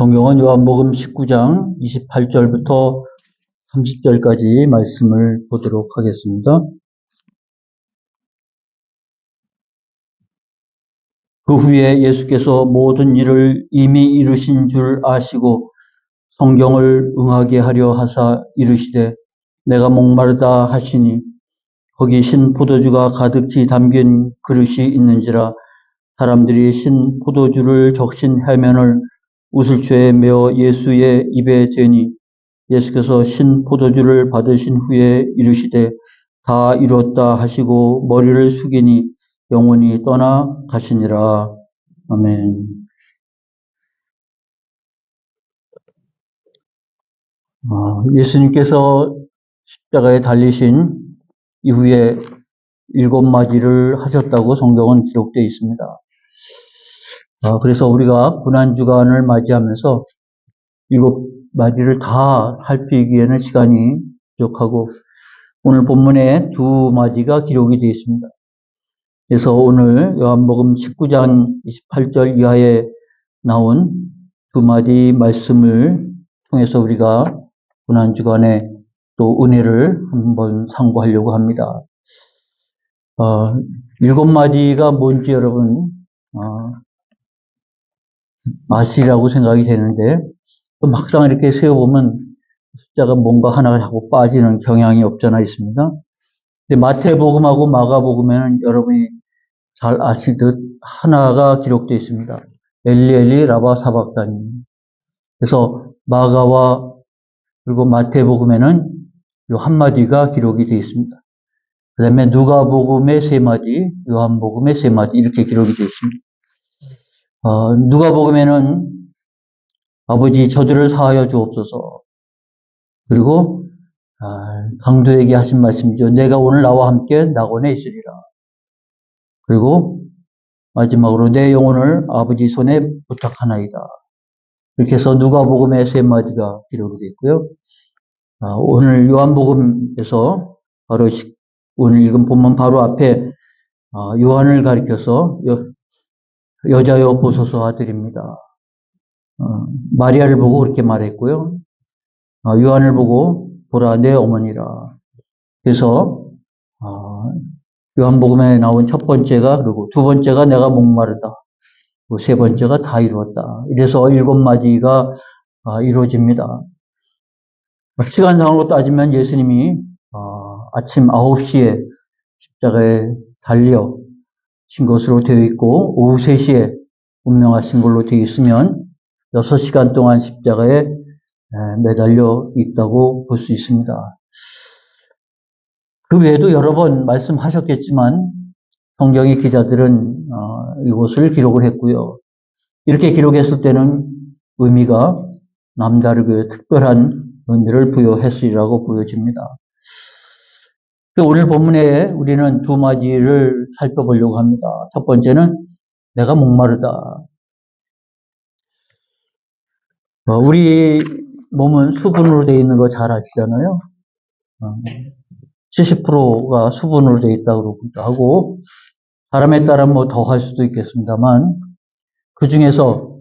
성경은 요한복음 19장 28절부터 30절까지 말씀을 보도록 하겠습니다. 그 후에 예수께서 모든 일을 이미 이루신 줄 아시고 성경을 응하게 하려 하사 이르시되 내가 목마르다 하시니 거기 신 포도주가 가득히 담긴 그릇이 있는지라 사람들이 신 포도주를 적신 해면을 우슬초에 메어 예수의 입에 대니 예수께서 신 포도주를 받으신 후에 이르시되 다 이뤘다 하시고 머리를 숙이니 영혼이 떠나 가시니라. 아멘. 예수님께서 십자가에 달리신 이후에 7마디를 하셨다고 성경은 기록되어 있습니다. 그래서 우리가 고난주간을 맞이하면서 7마디를 다 살피기에는 시간이 부족하고 오늘 본문에 2마디가 기록이 되어 있습니다. 그래서 오늘 요한복음 19장 28절 이하에 나온 2마디 말씀을 통해서 우리가 고난주간에 또 은혜를 한번 상고하려고 합니다. 7마디가 뭔지 여러분 아시라고 생각이 되는데 막상 이렇게 세어보면 숫자가 뭔가 하나가 자꾸 빠지는 경향이 없잖아 있습니다. 근데 마태복음하고 마가복음에는 여러분이 잘 아시듯 하나가 기록되어 있습니다. 엘리 엘리 라바 사박다니. 그래서 마가와 그리고 마태복음에는 이 한마디가 기록이 되어 있습니다. 그 다음에 누가복음의 3마디, 요한복음의 3마디 이렇게 기록이 되어 있습니다. 누가복음에는 아버지 저들을 사하여 주옵소서. 그리고 강도에게 하신 말씀이죠. 내가 오늘 나와 함께 낙원에 있으리라. 그리고 마지막으로 내 영혼을 아버지 손에 부탁하나이다. 이렇게 해서 누가복음의 3마디가 기록이 되어 있고요. 오늘 요한복음에서 바로 오늘 읽은 본문 바로 앞에 요한을 가리켜서 여자여 보소서 아들입니다. 마리아를 보고 그렇게 말했고요. 요한을 보고 보라 내 어머니라. 그래서 요한복음에 나온 첫 번째가 그리고 두 번째가 내가 목마르다. 그리고 세 번째가 다 이루었다. 이래서 7마디가 이루어집니다. 시간상으로 따지면 예수님이 아침 9시에 십자가에 달려진 것으로 되어 있고 오후 3시에 운명하신 걸로 되어 있으면 6시간 동안 십자가에 매달려 있다고 볼 수 있습니다. 그 외에도 여러 번 말씀하셨겠지만 성경의 기자들은 이것을 기록을 했고요. 이렇게 기록했을 때는 의미가 남다르게 특별한 의미를 부여했으리라고 보여집니다. 오늘 본문에 우리는 2마디를 살펴보려고 합니다. 첫 번째는 내가 목마르다. 우리 몸은 수분으로 되어 있는 거 잘 아시잖아요. 70%가 수분으로 되어 있다고 그러기도 하고 사람에 따라 더 할 수도 있겠습니다만 그 중에서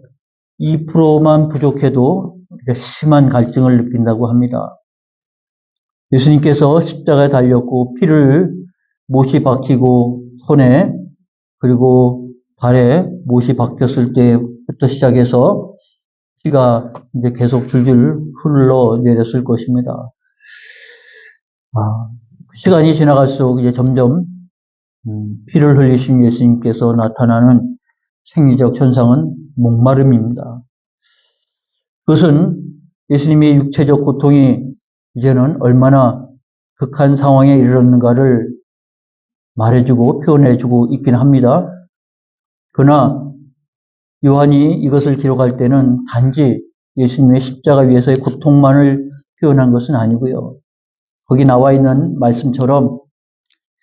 2%만 부족해도 심한 갈증을 느낀다고 합니다. 예수님께서 십자가에 달렸고 피를 못이 박히고 손에 그리고 발에 못이 박혔을 때부터 시작해서 피가 이제 계속 줄줄 흘러내렸을 것입니다. 시간이 지나갈수록 이제 점점 피를 흘리신 예수님께서 나타나는 생리적 현상은 목마름입니다. 그것은 예수님의 육체적 고통이 이제는 얼마나 극한 상황에 이르렀는가를 말해주고 표현해주고 있긴 합니다. 그러나 요한이 이것을 기록할 때는 단지 예수님의 십자가 위에서의 고통만을 표현한 것은 아니고요. 거기 나와 있는 말씀처럼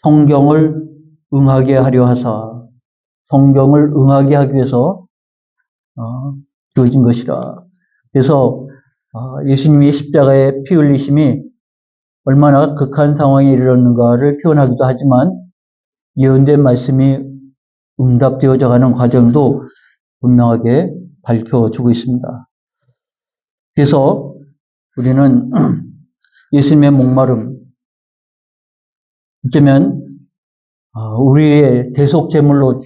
성경을 응하게 하려 하사 성경을 응하게 하기 위해서 주어진 것이라. 그래서 예수님이 십자가의 피 흘리심이 얼마나 극한 상황에 이르렀는가를 표현하기도 하지만 예언된 말씀이 응답되어져 가는 과정도 분명하게 밝혀주고 있습니다. 그래서 우리는 예수님의 목마름, 어쩌면 우리의 대속 제물로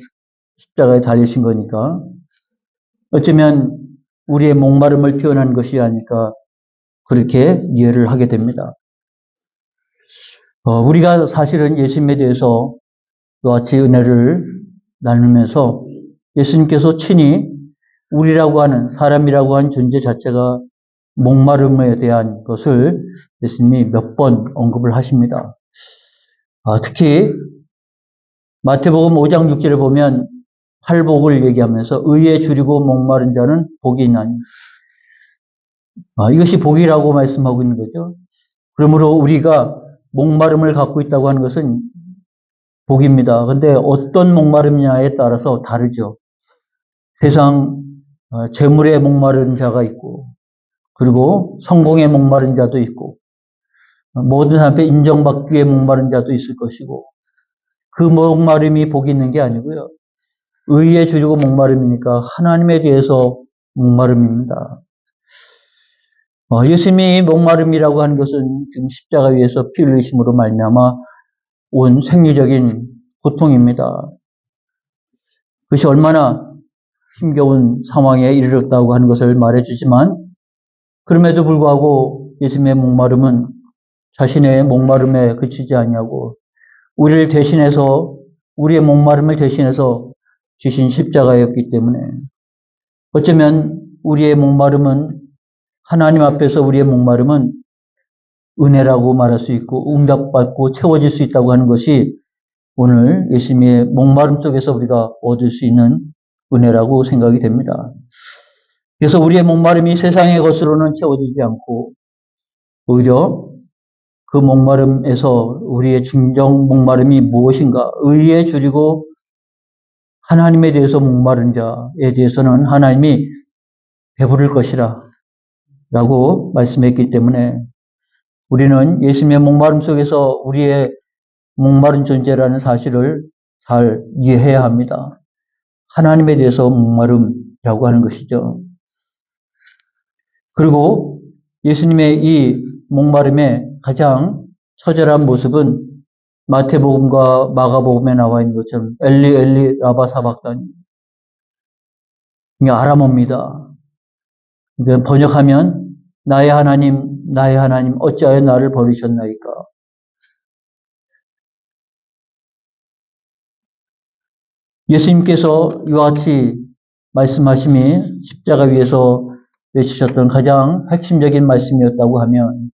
십자가에 달리신 거니까, 어쩌면 우리의 목마름을 표현한 것이 아닐까, 그렇게 이해를 하게 됩니다. 우리가 사실은 예수님에 대해서 이와 같이 은혜를 나누면서 예수님께서 친히 우리라고 하는, 사람이라고 하는 존재 자체가 목마름에 대한 것을 예수님이 몇 번 언급을 하십니다. 특히 마태복음 5장 6절에 보면 팔복을 얘기하면서 의에 줄이고 목마른 자는 복이 있나니, 이것이 복이라고 말씀하고 있는 거죠. 그러므로 우리가 목마름을 갖고 있다고 하는 것은 복입니다. 근데 어떤 목마름이냐에 따라서 다르죠. 세상 재물에 목마른 자가 있고, 그리고 성공에 목마른 자도 있고, 모든 사람 앞에 인정받기 위해 목마른 자도 있을 것이고, 그 목마름이 복이 있는 게 아니고요. 의에 줄이고 목마름이니까 하나님에 대해서 목마름입니다. 예수님이 목마름이라고 하는 것은 지금 십자가 위에서 피 흘리심으로 말미암아 온 생리적인 고통입니다. 그것이 얼마나 힘겨운 상황에 이르렀다고 하는 것을 말해주지만, 그럼에도 불구하고 예수님의 목마름은 자신의 목마름에 그치지 아니하고 우리를 대신해서, 우리의 목마름을 대신해서 주신 십자가였기 때문에, 어쩌면 우리의 목마름은, 하나님 앞에서 우리의 목마름은 은혜라고 말할 수 있고 응답받고 채워질 수 있다고 하는 것이 오늘 예수님의 목마름 속에서 우리가 얻을 수 있는 은혜라고 생각이 됩니다. 그래서 우리의 목마름이 세상의 것으로는 채워지지 않고 오히려 그 목마름에서 우리의 진정 목마름이 무엇인가, 의에 줄이고 하나님에 대해서 목마른 자에 대해서는 하나님이 배부를 것이라 라고 말씀했기 때문에 우리는 예수님의 목마름 속에서 우리의 목마른 존재라는 사실을 잘 이해해야 합니다. 하나님에 대해서 목마름이라고 하는 것이죠. 그리고 예수님의 이 목마름의 가장 처절한 모습은 마태복음과 마가복음에 나와 있는 것처럼 엘리 엘리 라바 사박다니, 이게 아람어입니다. 번역하면 나의 하나님 어찌하여 나를 버리셨나이까. 예수님께서 이와 같이 말씀하심이 십자가 위에서 외치셨던 가장 핵심적인 말씀이었다고 하면,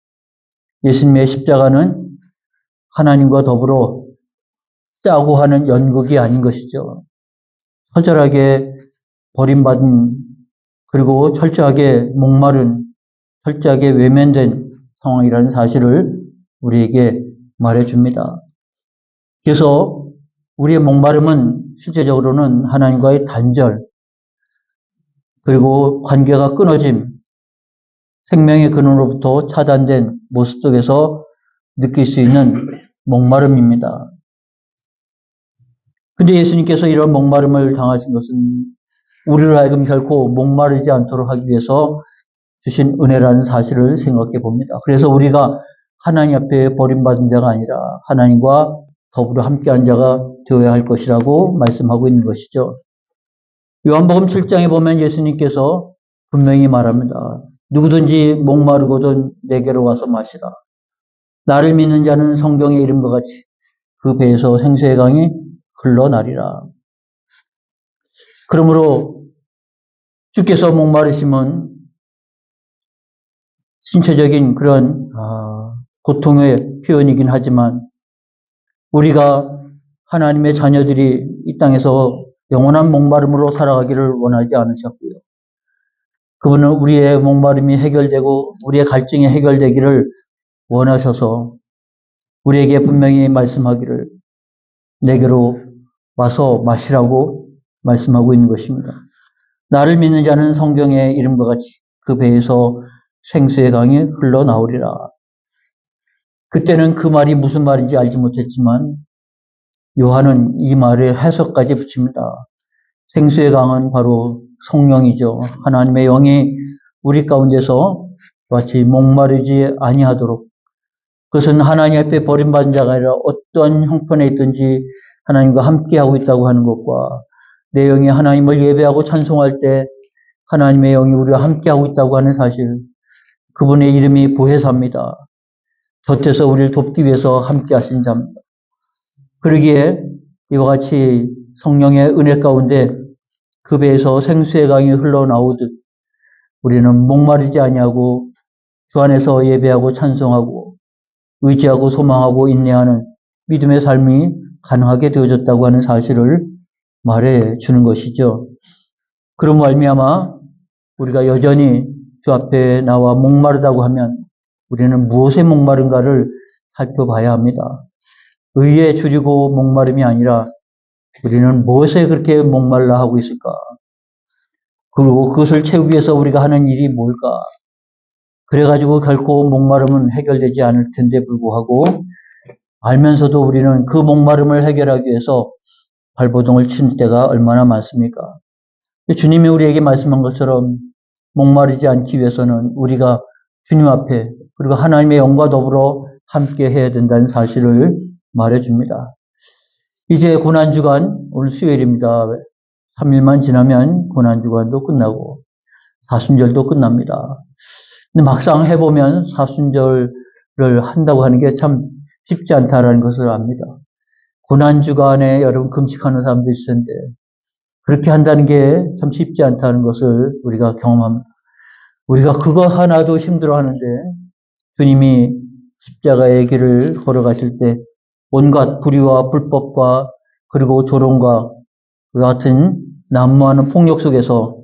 예수님의 십자가는 하나님과 더불어 짜고 하는 연극이 아닌 것이죠. 처절하게 버림받은, 그리고 철저하게 목마른, 철저하게 외면된 상황이라는 사실을 우리에게 말해줍니다. 그래서 우리의 목마름은 실제적으로는 하나님과의 단절, 그리고 관계가 끊어짐, 생명의 근원으로부터 차단된 모습 속에서 느낄 수 있는 목마름입니다. 근데 예수님께서 이런 목마름을 당하신 것은 우리를 하여금 결코 목마르지 않도록 하기 위해서 주신 은혜라는 사실을 생각해 봅니다. 그래서 우리가 하나님 앞에 버림받은 자가 아니라 하나님과 더불어 함께한 자가 되어야 할 것이라고 말씀하고 있는 것이죠. 요한복음 7장에 보면 예수님께서 분명히 말합니다. 누구든지 목마르거든 내게로 와서 마시라. 나를 믿는 자는 성경의 이름과 같이 그 배에서 생수의 강이 흘러나리라. 그러므로 주께서 목마르심은 신체적인 그런 고통의 표현이긴 하지만, 우리가 하나님의 자녀들이 이 땅에서 영원한 목마름으로 살아가기를 원하지 않으셨고요. 그분은 우리의 목마름이 해결되고 우리의 갈증이 해결되기를 원하셔서 우리에게 분명히 말씀하기를 내게로 와서 마시라고 말씀하고 있는 것입니다. 나를 믿는 자는 성경의 이름과 같이 그 배에서 생수의 강이 흘러나오리라. 그때는 그 말이 무슨 말인지 알지 못했지만 요한은 이 말에 해석까지 붙입니다. 생수의 강은 바로 성령이죠. 하나님의 영이 우리 가운데서 같이 목마르지 아니하도록, 그것은 하나님 앞에 버림받은 자가 아니라 어떠한 형편에 있든지 하나님과 함께하고 있다고 하는 것과, 내 영이 하나님을 예배하고 찬송할 때 하나님의 영이 우리와 함께하고 있다고 하는 사실, 그분의 이름이 보혜사입니다. 곁에서 우리를 돕기 위해서 함께하신 자입니다. 그러기에 이와 같이 성령의 은혜 가운데 그 배에서 생수의 강이 흘러나오듯 우리는 목마르지 아니하고 주 안에서 예배하고 찬송하고 의지하고 소망하고 인내하는 믿음의 삶이 가능하게 되어졌다고 하는 사실을 말해 주는 것이죠. 그런 말미암아 우리가 여전히 주 앞에 나와 목마르다고 하면 우리는 무엇에 목마른가를 살펴봐야 합니다. 의에 줄이고 목마름이 아니라 우리는 무엇에 그렇게 목말라 하고 있을까? 그리고 그것을 채우기 위해서 우리가 하는 일이 뭘까? 그래가지고 결코 목마름은 해결되지 않을 텐데 불구하고 알면서도 우리는 그 목마름을 해결하기 위해서 발버둥을 치는 때가 얼마나 많습니까? 주님이 우리에게 말씀한 것처럼 목마르지 않기 위해서는 우리가 주님 앞에 그리고 하나님의 영과 더불어 함께 해야 된다는 사실을 말해줍니다. 이제 고난주간, 오늘 수요일입니다. 3일만 지나면 고난주간도 끝나고 사순절도 끝납니다. 근데 막상 해보면 사순절을 한다고 하는 게 참 쉽지 않다라는 것을 압니다. 고난주간에 여러분 금식하는 사람도 있을 텐데 그렇게 한다는 게 참 쉽지 않다는 것을 우리가 경험합니다. 우리가 그거 하나도 힘들어하는데 주님이 십자가의 길을 걸어가실 때 온갖 불의와 불법과 그리고 조롱과 그 같은 난무하는 폭력 속에서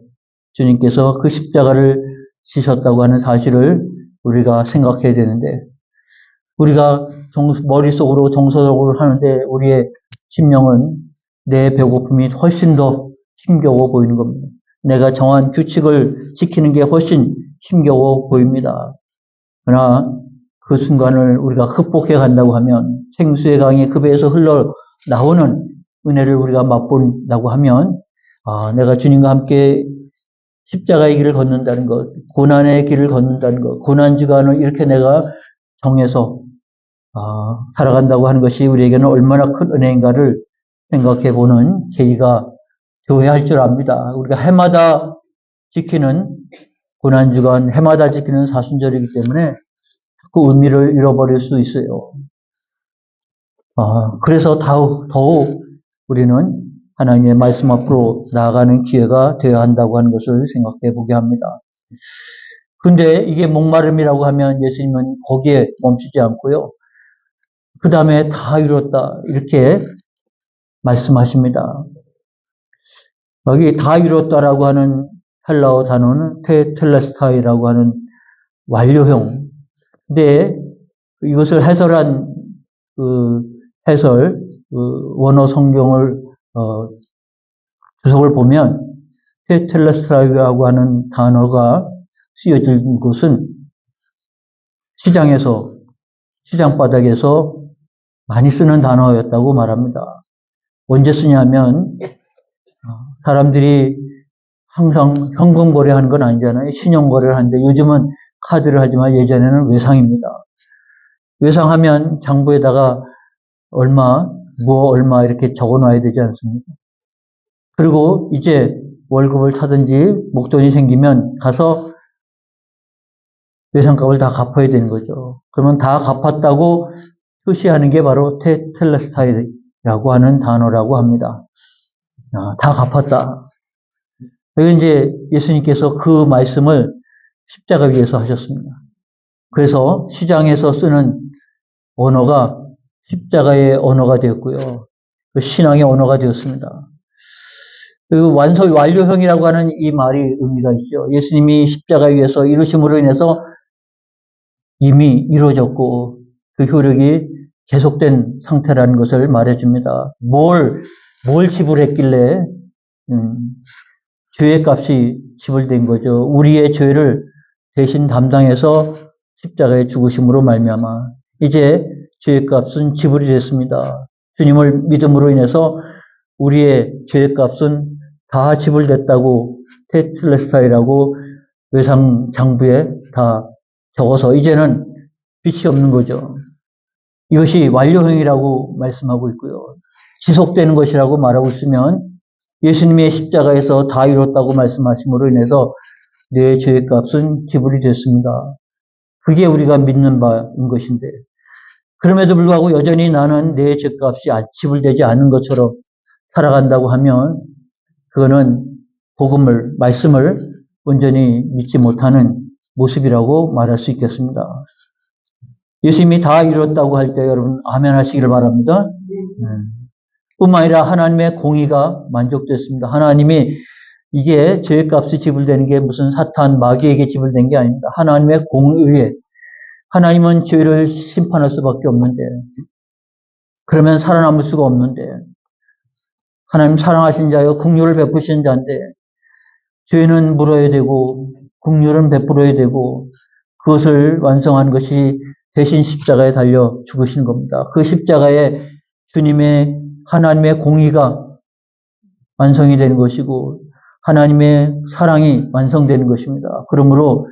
주님께서 그 십자가를 지셨다고 하는 사실을 우리가 생각해야 되는데 우리가 머릿속으로 정서적으로 하는데 우리의 심령은 내 배고픔이 훨씬 더 힘겨워 보이는 겁니다. 내가 정한 규칙을 지키는 게 훨씬 힘겨워 보입니다. 그러나 그 순간을 우리가 극복해 간다고 하면 생수의 강이 그 배에서 흘러나오는 은혜를 우리가 맛본다고 하면 내가 주님과 함께 십자가의 길을 걷는다는 것, 고난의 길을 걷는다는 것, 고난주간을 이렇게 내가 정해서 살아간다고 하는 것이 우리에게는 얼마나 큰 은혜인가를 생각해 보는 계기가 되어야 할 줄 압니다. 우리가 해마다 지키는 고난주간, 해마다 지키는 사순절이기 때문에 그 의미를 잃어버릴 수 있어요. 그래서 더욱 우리는 하나님의 말씀 앞으로 나아가는 기회가 되어야 한다고 하는 것을 생각해 보게 합니다. 근데 이게 목마름이라고 하면 예수님은 거기에 멈추지 않고요. 그 다음에 다 이뤘다 이렇게 말씀하십니다. 여기 다 이뤘다라고 하는 헬라어 단어는 테텔레스타이라고 하는 완료형. 근데 이것을 해설한 원어 성경을 주석을 보면 테텔레스타이라고 하는 단어가 쓰여진 곳은 시장 바닥에서 많이 쓰는 단어였다고 말합니다. 언제 쓰냐면 사람들이 항상 현금 거래하는 건 아니잖아요. 신용 거래를 하는데 요즘은 카드를 하지만 예전에는 외상입니다. 외상하면 장부에다가 얼마 이렇게 적어 놔야 되지 않습니까? 그리고 이제 월급을 타든지 목돈이 생기면 가서 외상값을 다 갚아야 되는 거죠. 그러면 다 갚았다고 표시하는 게 바로 테텔레스타이라고 하는 단어라고 합니다. 다 갚았다. 여기 이제 예수님께서 그 말씀을 십자가 위에서 하셨습니다. 그래서 시장에서 쓰는 언어가 십자가의 언어가 되었고요. 신앙의 언어가 되었습니다. 그리고 완료형이라고 하는 이 말이 의미가 있죠. 예수님이 십자가 위에서 이루심으로 인해서 이미 이루어졌고 그 효력이 계속된 상태라는 것을 말해줍니다. 뭘 지불했길래 죄의 값이 지불된 거죠. 우리의 죄를 대신 담당해서 십자가에 죽으심으로 말미암아 이제 죄의 값은 지불이 됐습니다. 주님을 믿음으로 인해서 우리의 죄의 값은 다 지불됐다고 테텔레스타이라고 외상 장부에 다 적어서 이제는 빛이 없는 거죠. 이것이 완료형이라고 말씀하고 있고요. 지속되는 것이라고 말하고 있으면 예수님의 십자가에서 다 이뤘다고 말씀하심으로 인해서 내 죄값은 지불이 됐습니다. 그게 우리가 믿는 바인 것인데, 그럼에도 불구하고 여전히 나는 내 죄값이 지불되지 않은 것처럼 살아간다고 하면 그거는 말씀을 온전히 믿지 못하는 모습이라고 말할 수 있겠습니다. 예수님이 다 이뤘다고 할 때 여러분 아멘 하시기를 바랍니다. 뿐만 아니라 하나님의 공의가 만족됐습니다. 하나님이 이게 죄값이 지불되는 게 무슨 사탄, 마귀에게 지불된 게 아닙니다. 하나님의 공의에 하나님은 죄를 심판할 수밖에 없는데 그러면 살아남을 수가 없는데 하나님 사랑하신 자여 긍휼을 베푸신 자인데 죄는 물어야 되고 긍휼은 베풀어야 되고 그것을 완성한 것이 대신 십자가에 달려 죽으신 겁니다. 그 십자가에 주님의 하나님의 공의가 완성이 되는 것이고 하나님의 사랑이 완성되는 것입니다. 그러므로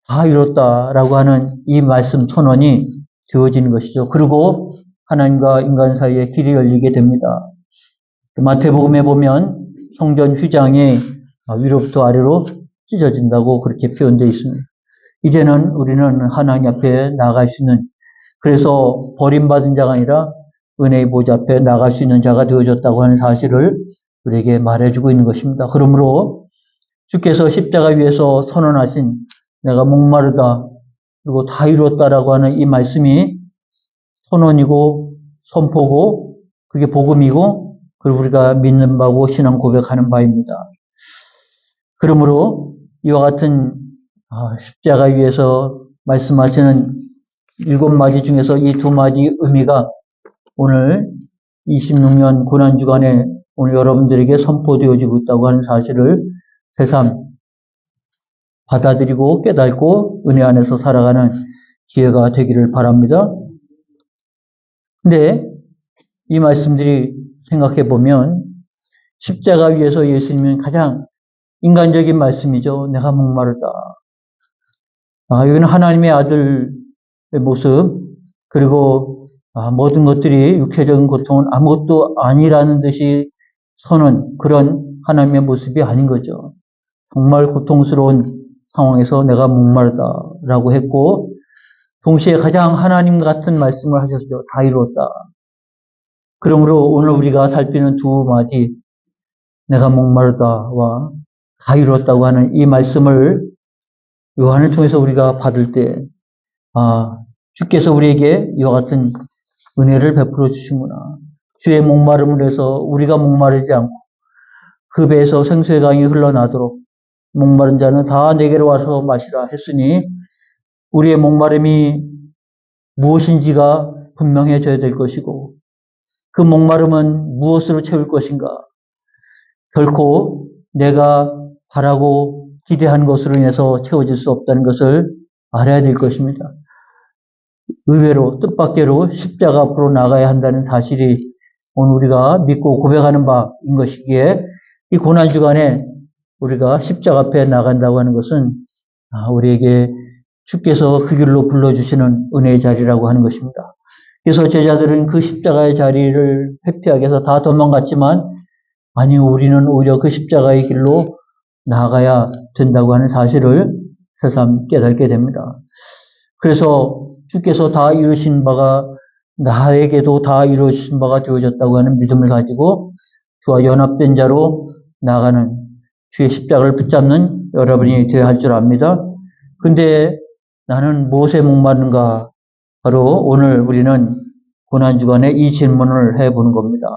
다 이뤘다라고 하는 이 말씀 선언이 되어지는 것이죠. 그리고 하나님과 인간 사이에 길이 열리게 됩니다. 마태복음에 보면 성전 휘장이 위로부터 아래로 찢어진다고 그렇게 표현되어 있습니다. 이제는 우리는 하나님 앞에 나갈 수 있는, 그래서 버림받은 자가 아니라 은혜의 보좌 앞에 나갈 수 있는 자가 되어졌다고 하는 사실을 우리에게 말해주고 있는 것입니다. 그러므로 주께서 십자가 위에서 선언하신 내가 목마르다 그리고 다 이루었다라고 하는 이 말씀이 선언이고 선포고 그게 복음이고 그리고 우리가 믿는 바고 신앙 고백하는 바입니다. 그러므로 이와 같은 십자가 위에서 말씀하시는 7마디 중에서 이 2마디 의미가 오늘 26년 고난주간에 오늘 여러분들에게 선포되어지고 있다고 하는 사실을 새삼 받아들이고 깨닫고 은혜 안에서 살아가는 기회가 되기를 바랍니다. 근데 이 말씀들이 생각해 보면 십자가 위에서 예수님은 가장 인간적인 말씀이죠. 내가 목마르다. 여기는 하나님의 아들의 모습 그리고 모든 것들이 육체적인 고통은 아무것도 아니라는 듯이 서는 그런 하나님의 모습이 아닌 거죠. 정말 고통스러운 상황에서 내가 목마르다라고 했고 동시에 가장 하나님 같은 말씀을 하셨죠. 다 이루었다. 그러므로 오늘 우리가 살피는 2마디 내가 목마르다와 다 이루었다고 하는 이 말씀을 요한을 통해서 우리가 받을 때 주께서 우리에게 이와 같은 은혜를 베풀어 주시구나. 주의 목마름을 해서 우리가 목마르지 않고 그 배에서 생수의 강이 흘러나도록 목마른 자는 다 내게로 와서 마시라 했으니 우리의 목마름이 무엇인지가 분명해져야 될 것이고 그 목마름은 무엇으로 채울 것인가? 결코 내가 바라고 기대한 것으로 인해서 채워질 수 없다는 것을 알아야 될 것입니다. 의외로 뜻밖대로 십자가 앞으로 나가야 한다는 사실이 오늘 우리가 믿고 고백하는 바인 것이기에 이 고난주간에 우리가 십자가 앞에 나간다고 하는 것은 우리에게 주께서 그 길로 불러주시는 은혜의 자리라고 하는 것입니다. 그래서 제자들은 그 십자가의 자리를 회피하기 위해서 다 도망갔지만 아니 우리는 오히려 그 십자가의 길로 나아가야 된다고 하는 사실을 새삼 깨닫게 됩니다. 그래서 주께서 다 이루신 바가 나에게도 다 이루신 바가 되어졌다고 하는 믿음을 가지고 주와 연합된 자로 나아가는 주의 십자가를 붙잡는 여러분이 되어야 할 줄 압니다. 근데 나는 무엇에 목마른가? 바로 오늘 우리는 고난주간에 이 질문을 해보는 겁니다.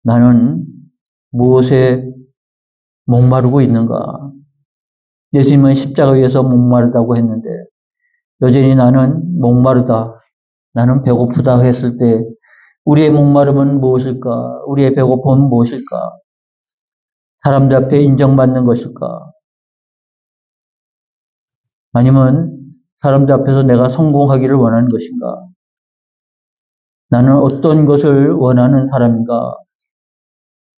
나는 무엇에 목마르고 있는가? 예수님은 십자가 위에서 목마르다고 했는데 여전히 나는 목마르다. 나는 배고프다 했을 때 우리의 목마름은 무엇일까? 우리의 배고픔은 무엇일까? 사람들 앞에 인정받는 것일까? 아니면 사람들 앞에서 내가 성공하기를 원하는 것인가? 나는 어떤 것을 원하는 사람인가?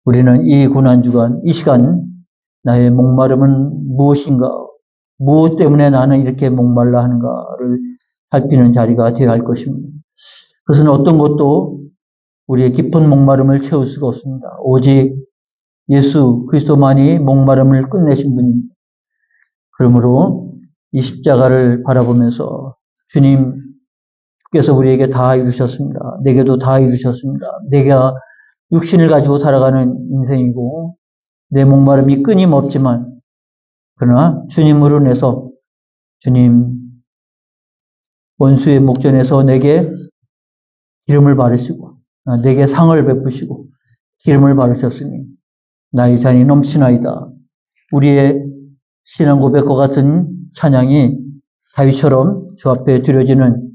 우리는 이 고난주간, 이 시간 나의 목마름은 무엇인가? 무엇 때문에 나는 이렇게 목말라 하는가를 살피는 자리가 되어야 할 것입니다. 그것은 어떤 것도 우리의 깊은 목마름을 채울 수가 없습니다. 오직 예수 그리스도만이 목마름을 끝내신 분입니다. 그러므로 이 십자가를 바라보면서 주님께서 우리에게 다 이루셨습니다. 내게도 다 이루셨습니다. 내가 육신을 가지고 살아가는 인생이고 내 목마름이 끊임없지만 그러나 주님으로 인해서 주님 원수의 목전에서 내게 기름을 바르시고 내게 상을 베푸시고 기름을 바르셨으니 나의 잔이 넘치나이다. 우리의 신앙 고백과 같은 찬양이 다윗처럼 주 앞에 드려지는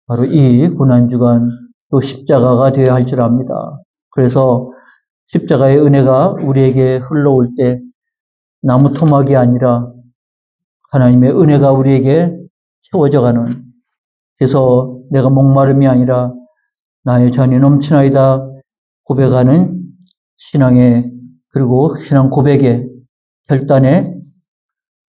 바로 이 고난주간 또 십자가가 되어야 할 줄 압니다. 그래서 십자가의 은혜가 우리에게 흘러올 때 나무 토막이 아니라 하나님의 은혜가 우리에게 채워져가는, 그래서 내가 목마름이 아니라 나의 잔이 넘치나이다 고백하는 신앙의, 그리고 신앙 고백의 결단의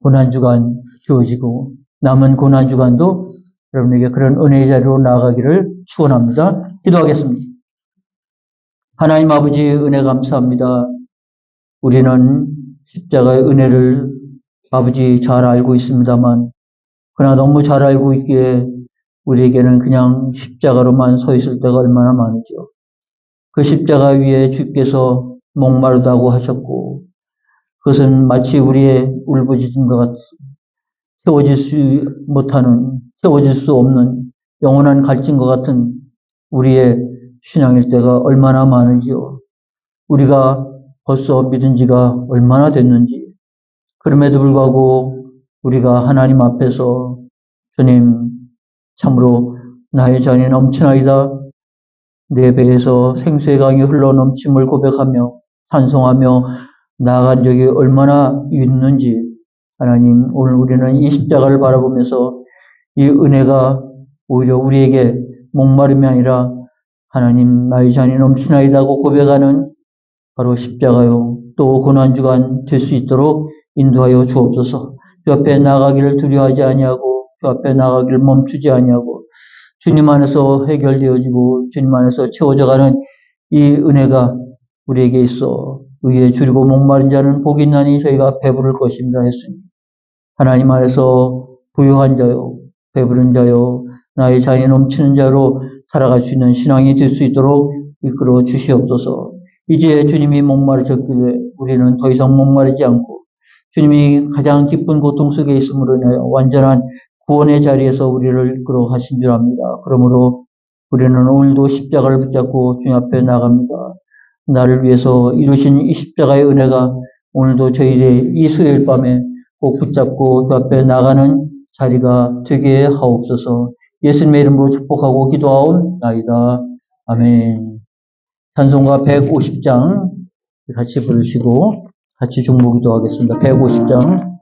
고난주간 주어지고 남은 고난주간도 여러분에게 그런 은혜의 자리로 나아가기를 축원합니다. 기도하겠습니다. 하나님 아버지 은혜 감사합니다. 우리는 십자가의 은혜를 아버지 잘 알고 있습니다만 그러나 너무 잘 알고 있기에 우리에게는 그냥 십자가로만 서 있을 때가 얼마나 많으죠. 그 십자가 위에 주께서 목마르다고 하셨고 그것은 마치 우리의 울부짖음과 같이 채워질 수 없는 영원한 갈증과 같은 우리의 신앙일 때가 얼마나 많은지요. 우리가 벌써 믿은 지가 얼마나 됐는지, 그럼에도 불구하고 우리가 하나님 앞에서 주님 참으로 나의 잔이 넘치나이다, 내 배에서 생수의 강이 흘러넘침을 고백하며 찬송하며 나아간 적이 얼마나 있는지, 하나님 오늘 우리는 이 십자가를 바라보면서 이 은혜가 오히려 우리에게 목마름이 아니라 하나님 나의 잔이 넘치나이다고 고백하는 바로 십자가요 또 고난주간 될 수 있도록 인도하여 주옵소서. 주 앞에 나가기를 두려워하지 아니하고 주 앞에 나가기를 멈추지 아니하고 주님 안에서 해결되어지고 주님 안에서 채워져가는 이 은혜가 우리에게 있어 의에 줄이고 목마른 자는 복이 있나니 저희가 배부를 것입니다 했으니 하나님 안에서 부유한 자요 배부른 자요 나의 잔이 넘치는 자로 살아갈 수 있는 신앙이 될 수 있도록 이끌어 주시옵소서. 이제 주님이 목마르셨기에 우리는 더 이상 목마르지 않고 주님이 가장 기쁜 고통 속에 있음으로 인하여 완전한 구원의 자리에서 우리를 이끌어 가신 줄 압니다. 그러므로 우리는 오늘도 십자가를 붙잡고 주님 앞에 나갑니다. 나를 위해서 이루신 이 십자가의 은혜가 오늘도 저희의 이 수요일 밤에 꼭 붙잡고 주 앞에 나가는 자리가 되게 하옵소서. 예수님의 이름으로 축복하고 기도하옵나이다. 아멘. 찬송가 150장 같이 부르시고 같이 중보기도 하겠습니다. 150장.